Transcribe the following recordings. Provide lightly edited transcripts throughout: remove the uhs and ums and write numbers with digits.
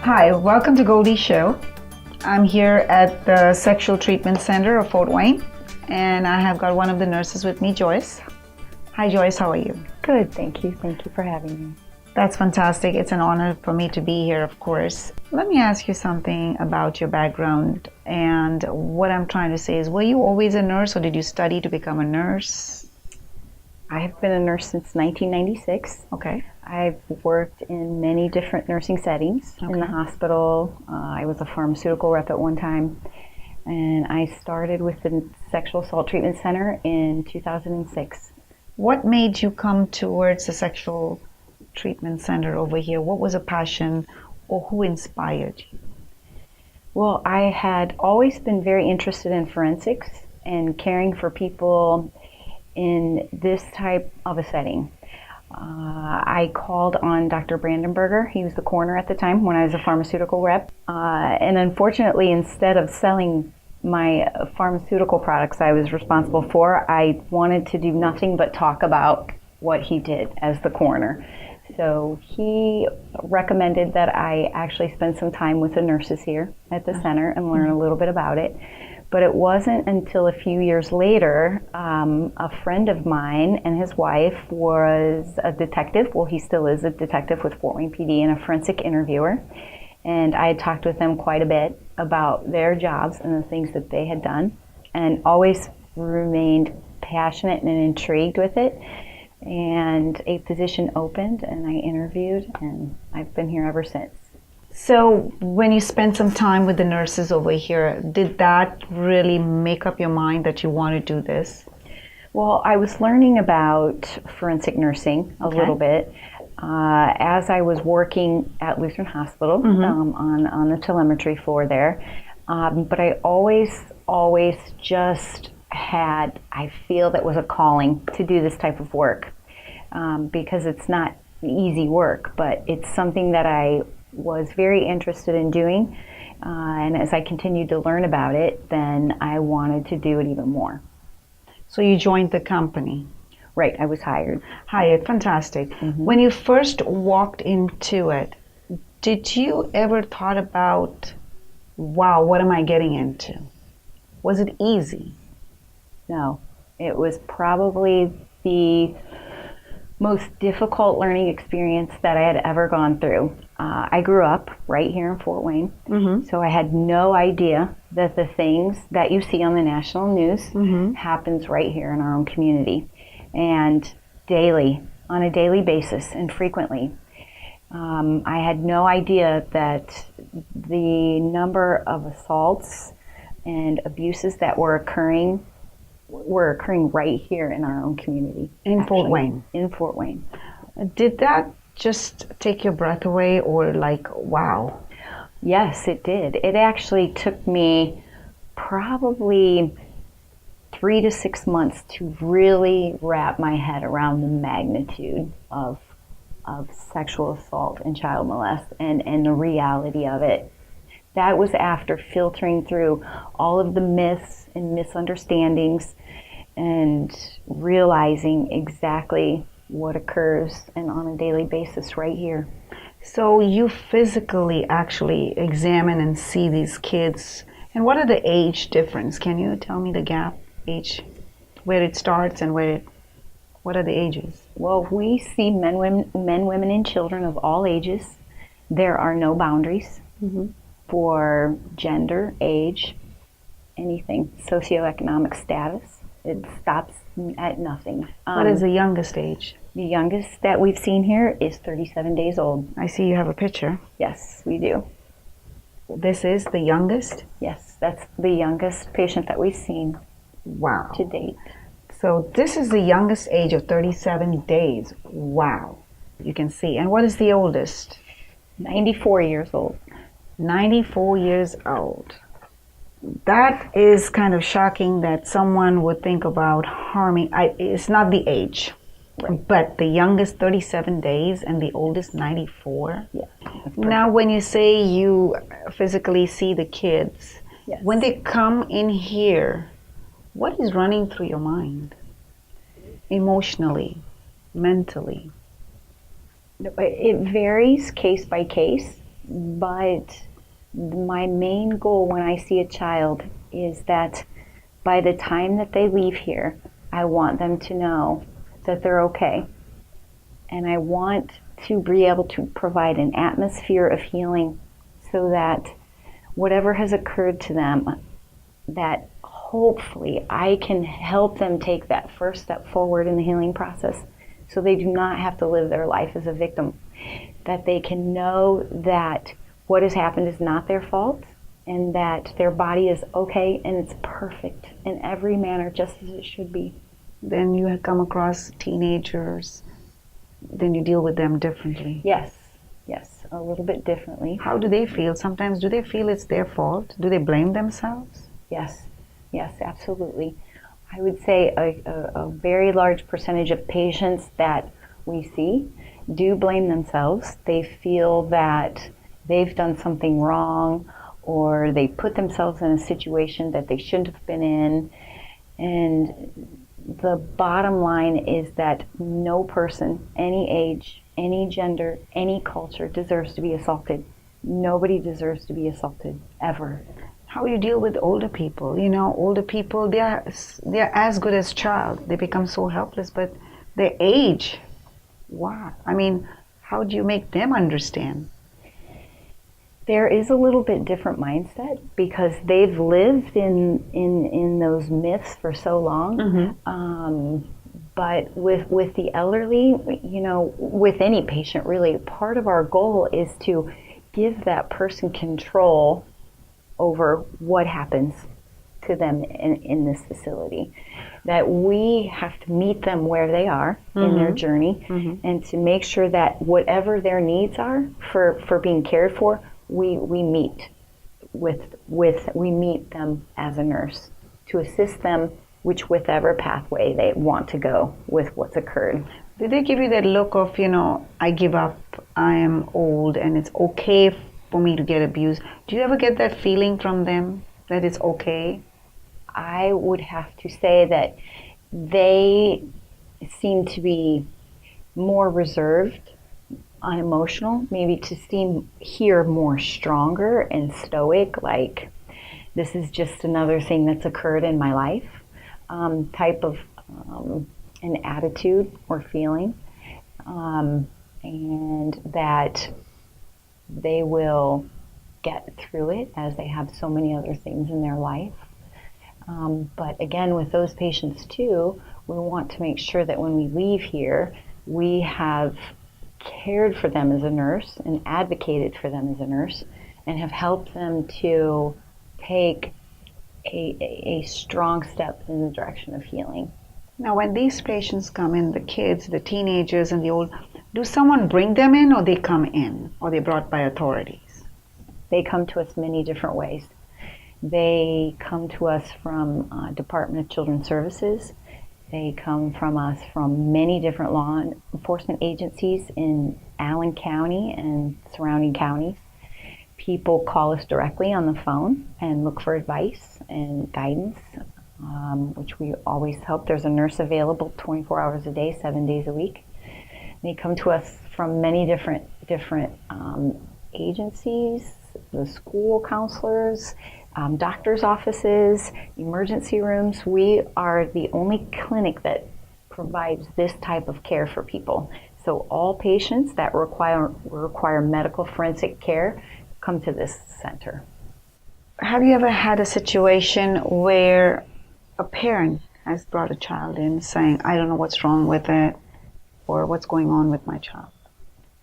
Hi, welcome to Goldie Show. I'm here at the Sexual Treatment Center of Fort Wayne, and I have got one of the nurses with me, Joyce. Hi, Joyce, how are you? Good, thank you. Thank you for having me. That's fantastic. It's an honor for me to be here, of course. Let me ask you something about your background. And what I'm trying to say is, were you always a nurse, or did you study to become a nurse? I have been a nurse since 1996. Okay. I've worked in many different nursing settings. In the hospital. I was a pharmaceutical rep at one time. And I started with the Sexual Assault Treatment Center in 2006. What made you come towards the Sexual Treatment Center over here? What was a passion, or who inspired you? Well, I had always been very interested in forensics and caring for people in this type of a setting. I called on Dr. Brandenberger. He was the coroner at the time when I was a pharmaceutical rep. And unfortunately, instead of selling my pharmaceutical products I was responsible for, I wanted to do nothing but talk about what he did as the coroner. So he recommended that I actually spend some time with the nurses here at the center and learn a little bit about it. But it wasn't until a few years later, a friend of mine and his wife was a detective. Well, he still is a detective with Fort Wayne PD and a forensic interviewer. And I had talked with them quite a bit about their jobs and the things that they had done, and always remained passionate and intrigued with it. And a position opened, and I interviewed, and I've been here ever since. So when you spent some time with the nurses over here, did that really make up your mind that you want to do this? Well, I was learning about forensic nursing a little bit as I was working at Lutheran Hospital on the telemetry floor there. But I always just had, I feel that was a calling to do this type of work because it's not easy work, but it's something that I was very interested in doing. And as I continued to learn about it, then I wanted to do it even more. So you joined the company? Right, I was hired. Hired, fantastic. When you first walked into it, did you ever thought about, wow, what am I getting into? Was it easy? No, it was probably the most difficult learning experience that I had ever gone through. I grew up right here in Fort Wayne, so I had no idea that the things that you see on the national news happens right here in our own community, and on a daily basis and frequently. I had no idea that the number of assaults and abuses that were occurring right here in our own community. Fort Wayne? In Fort Wayne. Did that just take your breath away, or like, wow? Yes, it did. It actually took me probably 3 to 6 months to really wrap my head around the magnitude of sexual assault and child molest and the reality of it. That was after filtering through all of the myths and misunderstandings and realizing exactly what occurs and on a daily basis right here. So you physically actually examine and see these kids. And what are the age difference? Can you tell me the gap age, where it starts and what are the ages? Well, we see men, women, and children of all ages. There are no boundaries for gender, age, anything, socioeconomic status. It stops at nothing. What is the youngest age? The youngest that we've seen here is 37 days old. I see you have a picture. Yes, we do. This is the youngest? Yes, that's the youngest patient that we've seen. Wow. To date. So this is the youngest age of 37 days. Wow. You can see. And what is the oldest? 94 years old. 94 years old. That is kind of shocking that someone would think about harming. It's not the age, but the youngest 37 days and the oldest 94. Yeah. Now, when you say you physically see the kids, yes. When they come in here, what is running through your mind? Emotionally, mentally? It varies case by case. But my main goal when I see a child is that by the time that they leave here, I want them to know that they're okay. And I want to be able to provide an atmosphere of healing so that whatever has occurred to them, that hopefully I can help them take that first step forward in the healing process so they do not have to live their life as a victim. That they can know that what has happened is not their fault and that their body is okay and it's perfect in every manner just as it should be. Then you come across teenagers, then you deal with them differently. Yes, a little bit differently. How do they feel? Sometimes do they feel it's their fault? Do they blame themselves? Yes, absolutely. I would say a very large percentage of patients that we see do blame themselves. They feel that they've done something wrong or they put themselves in a situation that they shouldn't have been in. And the bottom line is that no person, any age, any gender, any culture deserves to be assaulted. Nobody deserves to be assaulted, ever. How you deal with older people? You know, older people, they're as good as child. They become so helpless, but their age, wow. I mean, how do you make them understand? There is a little bit different mindset because they've lived in those myths for so long. Mm-hmm. But with the elderly, you know, with any patient really, part of our goal is to give that person control over what happens to them in this facility. That we have to meet them where they are in their journey and to make sure that whatever their needs are for being cared for, we meet we meet them as a nurse to assist them whichever pathway they want to go with what's occurred. Did they give you that look of, you know, I give up, I am old, and it's okay for me to get abused? Do you ever get that feeling from them that it's okay? I would have to say that they seem to be more reserved, unemotional, maybe to seem here more stronger and stoic, like this is just another thing that's occurred in my life, type of an attitude or feeling, and that they will get through it as they have so many other things in their life. But again, with those patients too, we want to make sure that when we leave here, we have cared for them as a nurse and advocated for them as a nurse and have helped them to take a strong step in the direction of healing. Now, when these patients come in, the kids, the teenagers, and the old, do someone bring them in or they come in or they're brought by authorities? They come to us many different ways. They come to us from Department of Children's Services. They come from us from many different law enforcement agencies in Allen County and surrounding counties. People call us directly on the phone and look for advice and guidance, which we always help. There's a nurse available 24 hours a day, 7 days a week. They come to us from many different agencies, the school counselors, doctor's offices, emergency rooms. We are the only clinic that provides this type of care for people. So all patients that require medical forensic care come to this center. Have you ever had a situation where a parent has brought a child in saying, I don't know what's wrong with it or what's going on with my child?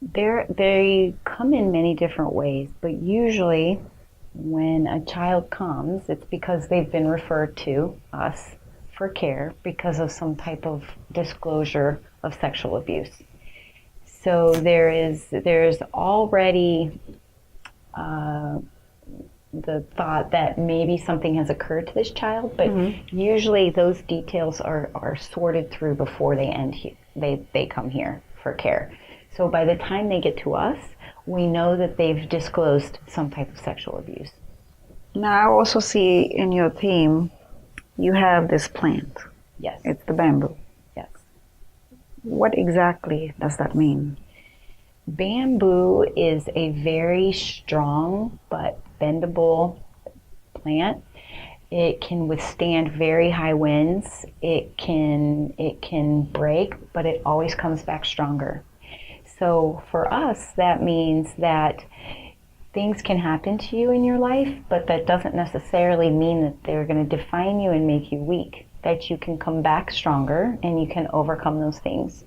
They come in many different ways, but usually when a child comes, it's because they've been referred to us for care because of some type of disclosure of sexual abuse. So there's already the thought that maybe something has occurred to this child, but usually those details are sorted through before they come here for care. So by the time they get to us, we know that they've disclosed some type of sexual abuse. Now, I also see in your theme, you have this plant. Yes. It's the bamboo. Yes. What exactly does that mean? Bamboo is a very strong but bendable plant. It can withstand very high winds. It can break, but it always comes back stronger. So for us, that means that things can happen to you in your life, but that doesn't necessarily mean that they're going to define you and make you weak. That you can come back stronger and you can overcome those things.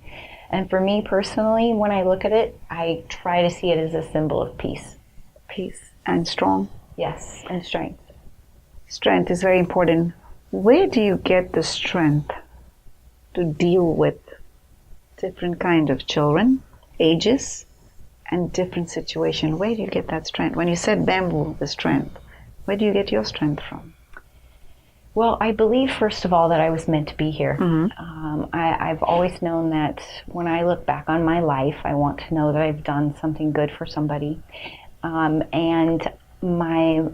And for me personally, when I look at it, I try to see it as a symbol of peace. Peace and strong. Yes, and strength. Strength is very important. Where do you get the strength to deal with different kind of children, ages, and different situations? Where do you get that strength? When you said bamboo, the strength, where do you get your strength from? Well, I believe, first of all, that I was meant to be here. I've always known that when I look back on my life, I want to know that I've done something good for somebody. And my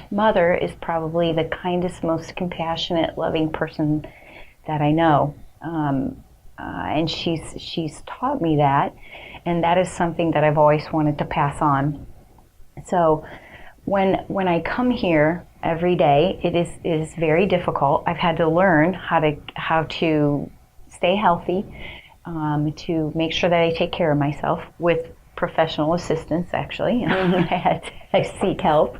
mother is probably the kindest, most compassionate, loving person that I know. And she's taught me that, and that is something that I've always wanted to pass on. So when I come here every day, it is very difficult. I've had to learn how to stay healthy, to make sure that I take care of myself with professional assistance. Actually, I seek help.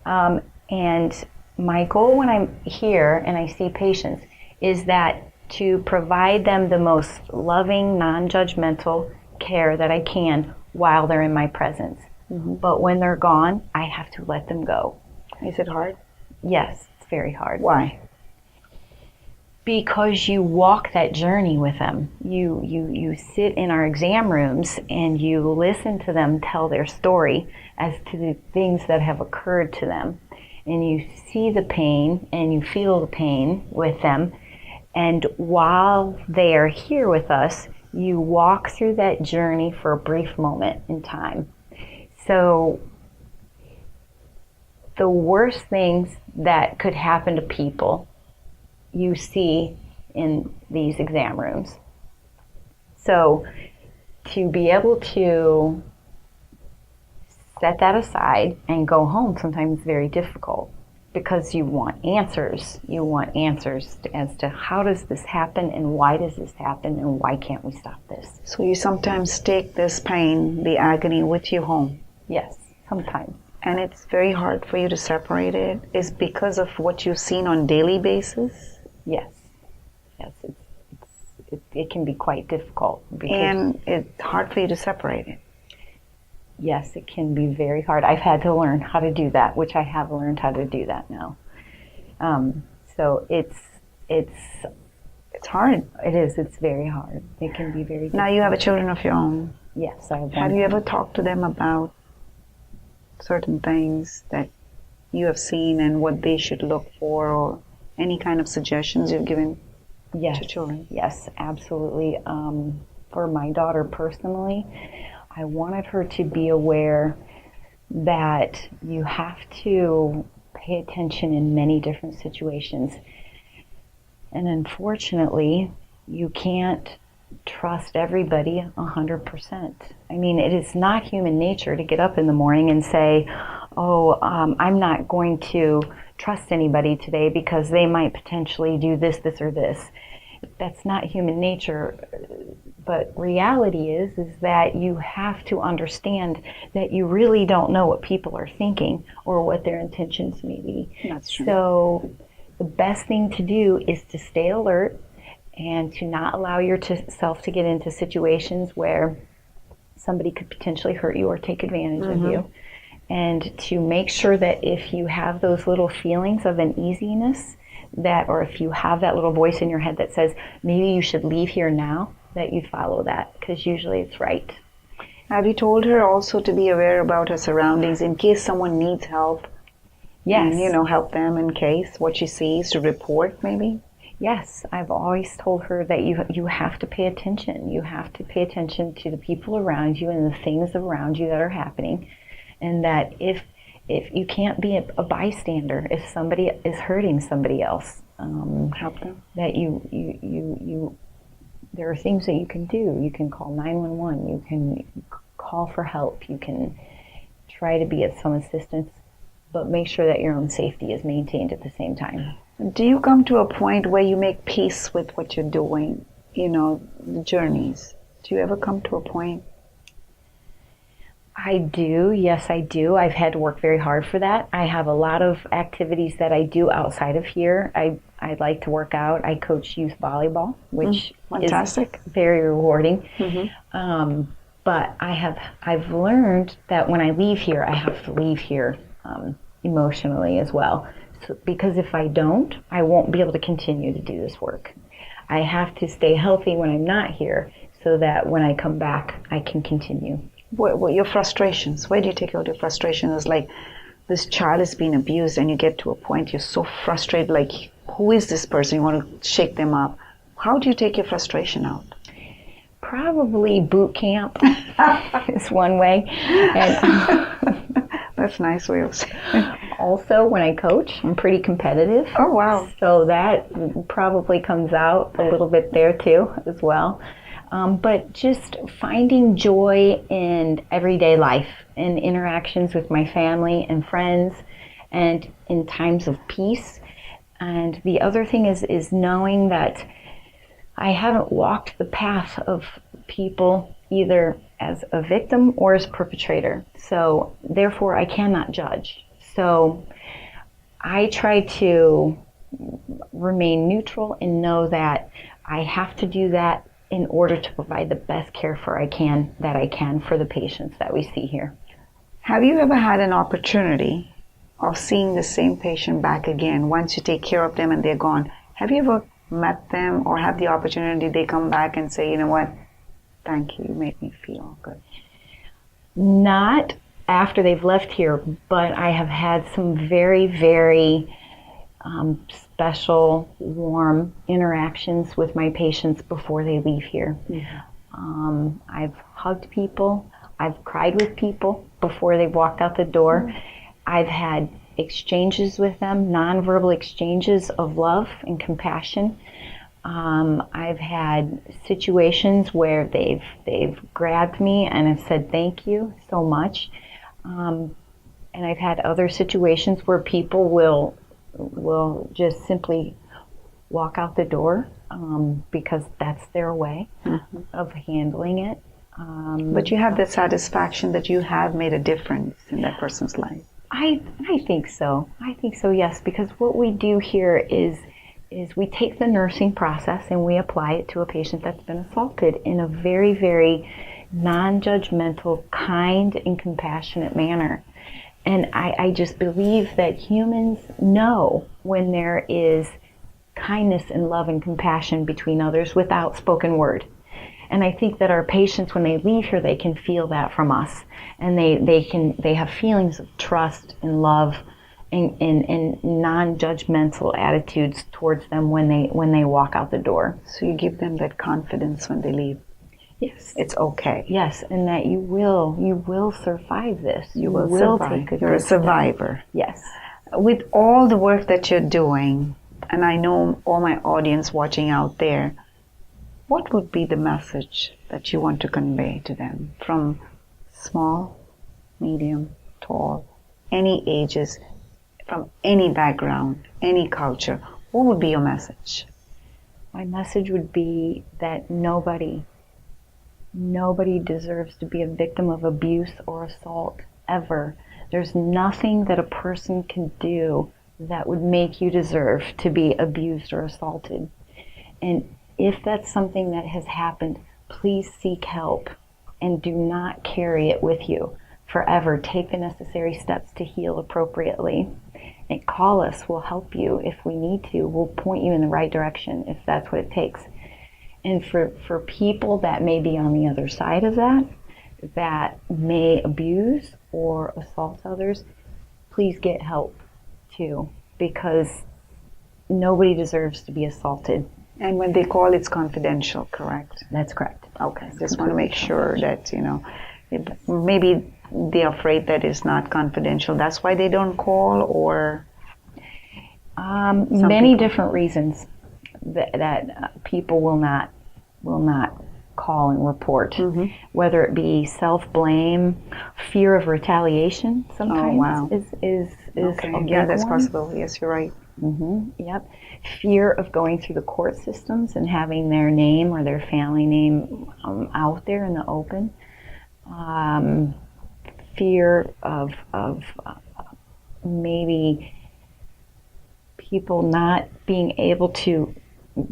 And my goal when I'm here and I see patients is that to provide them the most loving, non-judgmental care that I can while they're in my presence. But when they're gone, I have to let them go. Is it hard? Yes, it's very hard. Why? Because you walk that journey with them. You sit in our exam rooms and you listen to them tell their story as to the things that have occurred to them. And you see the pain and you feel the pain with them. And while they are here with us, you walk through that journey for a brief moment in time. So the worst things that could happen to people you see in these exam rooms. So to be able to set that aside and go home sometimes is very difficult because you want answers. You want answers as to how does this happen and why does this happen and why can't we stop this? So you sometimes take this pain, the agony, with you home. Yes, sometimes. And it's very hard for you to separate it. Is because of what you've seen on daily basis? Yes. Yes, it can be quite difficult. And it's hard for you to separate it. Yes, it can be very hard. I've had to learn how to do that, which I have learned how to do that now. So it's hard. It is. It's very hard. It can be very difficult. Now you have children of your own. Yes, I have. Have you ever talked to them about certain things that you have seen and what they should look for, or any kind of suggestions you've given to children? Yes, absolutely. For my daughter personally, I wanted her to be aware that you have to pay attention in many different situations. And unfortunately, you can't trust everybody 100%. I mean, it is not human nature to get up in the morning and say, I'm not going to trust anybody today because they might potentially do this, this, or this. That's not human nature. But reality is that you have to understand that you really don't know what people are thinking or what their intentions may be. That's true. So the best thing to do is to stay alert and to not allow yourself to get into situations where somebody could potentially hurt you or take advantage of you. And to make sure that if you have those little feelings of uneasiness, or if you have that little voice in your head that says, maybe you should leave here now, that you follow that, because usually it's right. Have you told her also to be aware about her surroundings in case someone needs help? Yes. And, help them in case what she sees, to report maybe? Yes, I've always told her that you have to pay attention. You have to pay attention to the people around you and the things around you that are happening. And that if you can't be a bystander, if somebody is hurting somebody else, help them. That you there are things that you can do. You can call 911. You can call for help. You can try to be of some assistance, but make sure that your own safety is maintained at the same time. Do you come to a point where you make peace with what you're doing, the journeys? Do you ever come to a point? I do. Yes, I do. I've had to work very hard for that. I have a lot of activities that I do outside of here. I like to work out. I coach youth volleyball, which fantastic. is very rewarding. Mm-hmm. But I've learned that when I leave here, I have to leave here emotionally as well. So, because if I don't, I won't be able to continue to do this work. I have to stay healthy when I'm not here so that when I come back, I can continue. What your frustrations? Where do you take out your frustrations? Like, this child is being abused and you get to a point you're so frustrated, like, who is this person? You want to shake them up. How do you take your frustration out? Probably boot camp is one way. And that's a nice way of saying it. Also, when I coach, I'm pretty competitive. Oh, wow. So that probably comes out a little bit there too as well. But just finding joy in everyday life, in interactions with my family and friends, and in times of peace. And the other thing is knowing that I haven't walked the path of people either as a victim or as perpetrator. So therefore, I cannot judge. So I try to remain neutral and know that I have to do that in order to provide the best care that I can for the patients that we see here. Have you ever had an opportunity of seeing the same patient back again once you take care of them and they're gone? Have you ever met them or have the opportunity they come back and say, you know what, thank you, you made me feel good? Not after they've left here, but I have had some very, very special, warm interactions with my patients before they leave here. Mm-hmm. I've hugged people. I've cried with people before they walked out the door. Mm-hmm. I've had exchanges with them, nonverbal exchanges of love and compassion. I've had situations where they've grabbed me and have said thank you so much. And I've had other situations where people will just simply walk out the door because that's their way mm-hmm. of handling it. But you have the satisfaction that you have made a difference in that person's life. I think so. I think so, yes, because what we do here is we take the nursing process and we apply it to a patient that's been assaulted in a very, very non-judgmental, kind, and compassionate manner. And I just believe that humans know when there is kindness and love and compassion between others without spoken word. And I think that our patients, when they leave here, they can feel that from us. And they have feelings of trust and love and non-judgmental attitudes towards them when they walk out the door. So you give them that confidence when they leave. Yes. It's okay. Yes, and that you will survive this. You will survive. You're a survivor. Yes. With all the work that you're doing, and I know all my audience watching out there, what would be the message that you want to convey to them from small, medium, tall, any ages, from any background, any culture? What would be your message? My message would be that nobody deserves to be a victim of abuse or assault, ever. There's nothing that a person can do that would make you deserve to be abused or assaulted. And if that's something that has happened, please seek help and do not carry it with you forever. Take the necessary steps to heal appropriately. And call us. We'll help you if we need to. We'll point you in the right direction if that's what it takes. And for people that may be on the other side of that may abuse or assault others, please get help too, because nobody deserves to be assaulted. And when they call, it's confidential, correct? That's correct. Okay, just want to make sure that, maybe they're afraid that it's not confidential. That's why they don't call, or? Many different reasons that people will not call and report, whether it be self-blame, fear of retaliation sometimes is Okay. a big Yeah, that's one. possible. Yes, you're right. Yep. Fear of going through the court systems and having their name or their family name out there in the open. Fear of maybe people not being able to,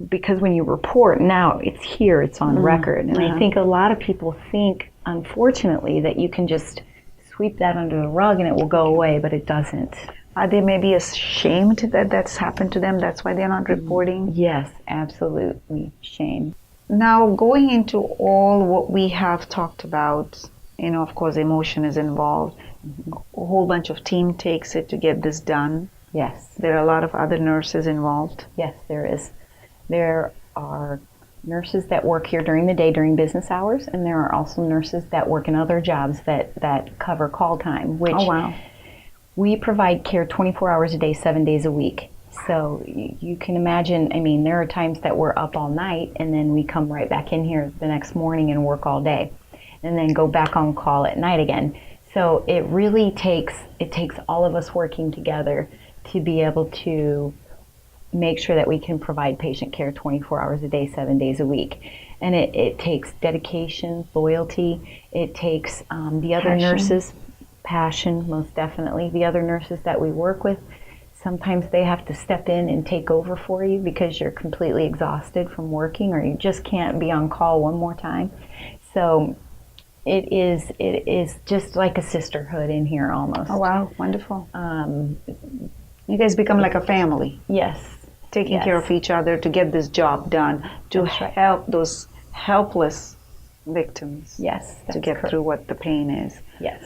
because when you report now, it's here, it's on record. And I think a lot of people think, unfortunately, that you can just sweep that under the rug and it will go away, but it doesn't. Are they maybe ashamed that that's happened to them? That's why they're not reporting? Yes, absolutely. Shame. Now, going into all what we have talked about, of course, emotion is involved. A whole bunch of team takes it to get this done. Yes. There are a lot of other nurses involved. Yes, there is. There are nurses that work here during the day during business hours, and there are also nurses that work in other jobs that cover call time, which we provide care 24 hours a day, 7 days a week. So you can imagine, there are times that we're up all night and then we come right back in here the next morning and work all day and then go back on call at night again. So it really takes all of us working together to be able to make sure that we can provide patient care 24 hours a day, 7 days a week. And it takes dedication, loyalty. It takes the other nurses, passion, most definitely. The other nurses that we work with, sometimes they have to step in and take over for you because you're completely exhausted from working or you just can't be on call one more time. So it is just like a sisterhood in here almost. Oh, wow. Wonderful. You guys become like a family. Yes. Taking care of each other to get this job done, to help those helpless victims. Yes. To get through what the pain is. Yes.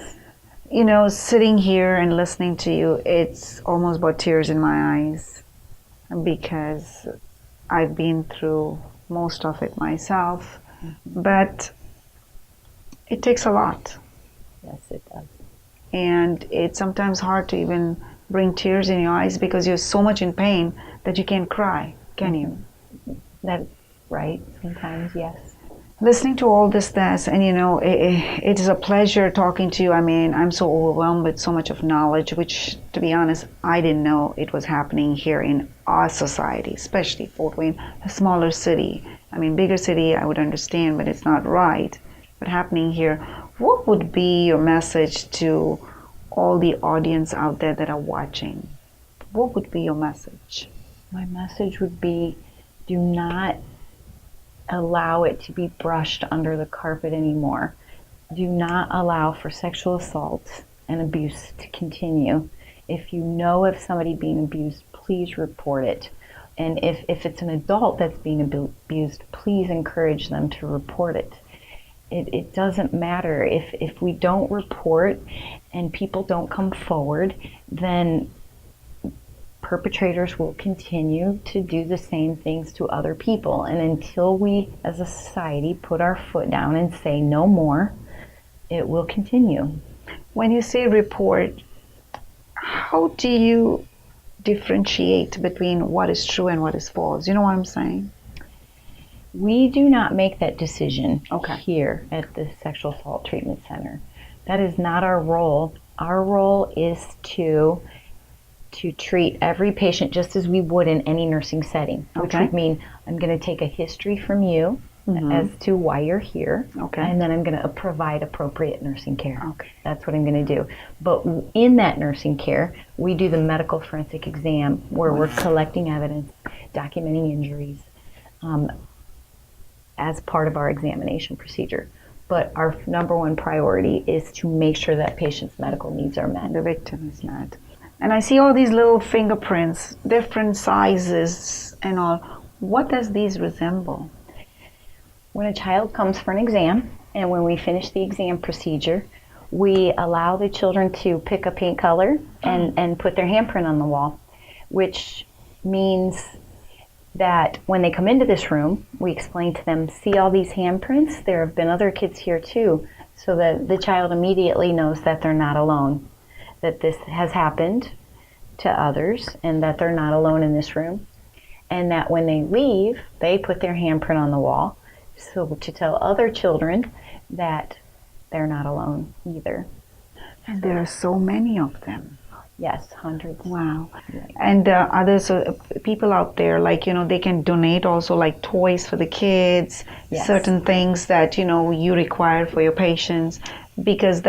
Sitting here and listening to you, it's almost brought tears in my eyes because I've been through most of it myself. But it takes a lot. Yes, it does. And it's sometimes hard to even bring tears in your eyes because you're so much in pain that you can't cry, can you? That's right, sometimes, yes. Listening to all this, and it is a pleasure talking to you. I'm so overwhelmed with so much of knowledge, which, to be honest, I didn't know it was happening here in our society, especially Fort Wayne, a smaller city. Bigger city, I would understand, but it's not right. But happening here, what would be your message to all the audience out there that are watching? What would be your message? My message would be, do not allow it to be brushed under the carpet anymore. Do not allow for sexual assault and abuse to continue. If you know of somebody being abused, please report it. And if it's an adult that's being abused, please encourage them to report it. It doesn't matter. If we don't report and people don't come forward, then perpetrators will continue to do the same things to other people. And until we as a society put our foot down and say no more, it will continue. When you say report, how do you differentiate between what is true and what is false? You know what I'm saying? We do not make that decision here at the Sexual Assault Treatment Center. That is not our role. Our role is to treat every patient just as we would in any nursing setting, which would mean I'm going to take a history from you as to why you're here, and then I'm going to provide appropriate nursing care. That's what I'm going to do. But in that nursing care, we do the medical forensic exam where we're collecting evidence, documenting injuries, as part of our examination procedure. But our number one priority is to make sure that patient's medical needs are met. The victim is met. And I see all these little fingerprints, different sizes and all. What does these resemble? When a child comes for an exam, and when we finish the exam procedure, we allow the children to pick a paint color and put their handprint on the wall, which means that when they come into this room, we explain to them, see all these handprints? There have been other kids here too, so that the child immediately knows that they're not alone, that this has happened to others and that they're not alone in this room, and that when they leave, they put their handprint on the wall So to tell other children that they're not alone either. And there are so many of them. Yes, hundreds. Wow. Right. And others, people out there, like, they can donate also like toys for the kids, Yes. certain things that, you require for your patients, because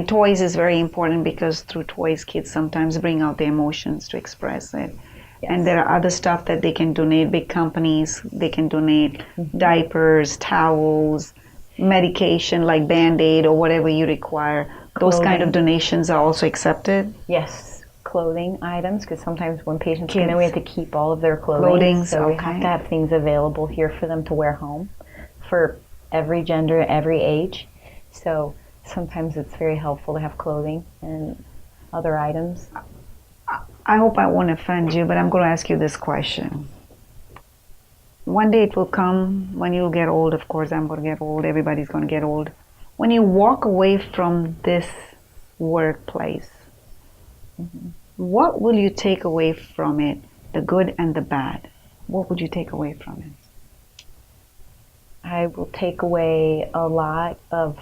toys is very important, because through toys, kids sometimes bring out their emotions to express it. Yes. And there are other stuff that they can donate, big companies, they can donate diapers, towels, medication like Band-Aid or whatever you require. Those kind of donations are also accepted? Yes, clothing items, because sometimes when patients come Kids. in, we have to keep all of their clothing. So we okay. have to have things available here for them to wear home for every gender, every age. So sometimes it's very helpful to have clothing and other items. I hope I won't offend you, but I'm going to ask you this question. One day it will come when you'll get old. Of course, I'm going to get old. Everybody's going to get old. When you walk away from this workplace, what will you take away from it, the good and the bad? What would you take away from it? I will take away a lot of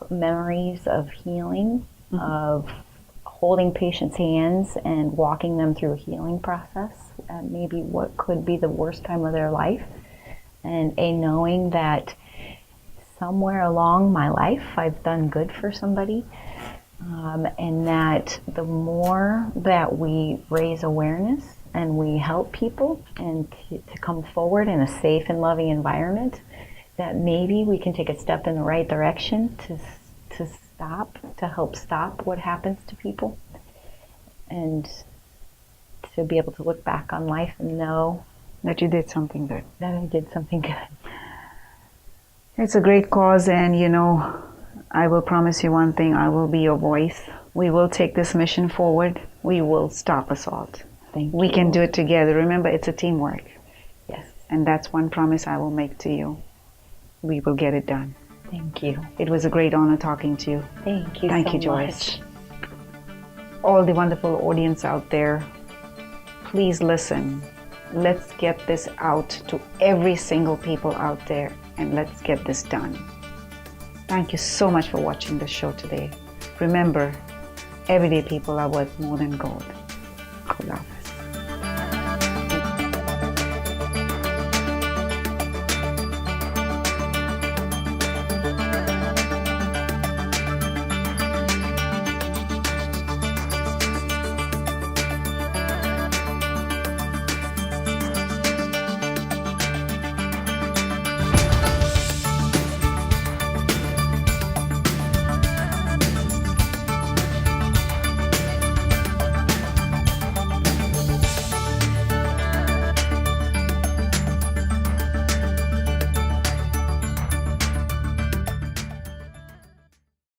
memories of healing, of holding patients' hands and walking them through a healing process, and maybe what could be the worst time of their life, and a knowing that somewhere along my life I've done good for somebody, and that the more that we raise awareness and we help people and to come forward in a safe and loving environment, that maybe we can take a step in the right direction to help stop what happens to people, and to be able to look back on life and know that you did something good. That I did something good. It's a great cause, and I will promise you one thing, I will be your voice. We will take this mission forward. We will stop assault. We can do it together. Remember, it's a teamwork. Yes. And that's one promise I will make to you. We will get it done. Thank you. It was a great honor talking to you. Thank you. Thank you, Joyce. All the wonderful audience out there, please listen. Let's get this out to every single people out there, and let's get this done. Thank you so much for watching the show today. Remember, everyday people are worth more than gold. Good luck.